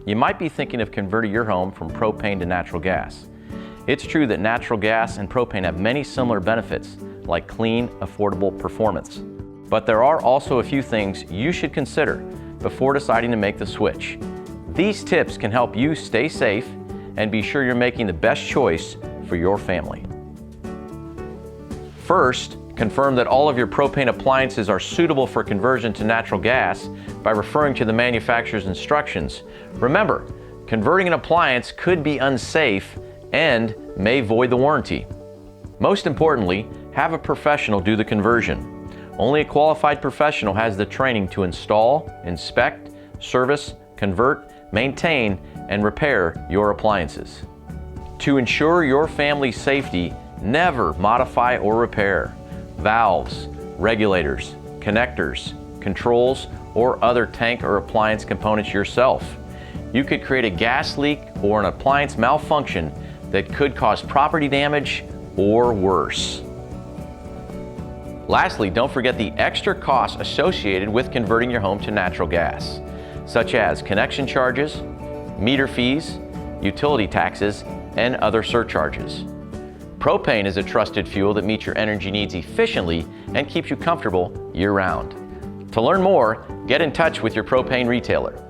You might be thinking of converting your home from propane to natural gas. It's true that natural gas and propane have many similar benefits, like clean, affordable performance. But there are also a few things you should consider before deciding to make the switch. These tips can help you stay safe and be sure you're making the best choice for your family. First, confirm that all of your propane appliances are suitable for conversion to natural gas by referring to the manufacturer's instructions. Remember, converting an appliance could be unsafe and may void the warranty. Most importantly, have a professional do the conversion. Only a qualified professional has the training to install, inspect, service, convert, maintain, and repair your appliances. To ensure your family's safety, never modify or repair valves, regulators, connectors, controls, or other tank or appliance components yourself. You could create a gas leak or an appliance malfunction that could cause property damage or worse. Lastly, don't forget the extra costs associated with converting your home to natural gas, such as connection charges, meter fees, utility taxes, and other surcharges. Propane is a trusted fuel that meets your energy needs efficiently and keeps you comfortable year-round. To learn more, get in touch with your propane retailer.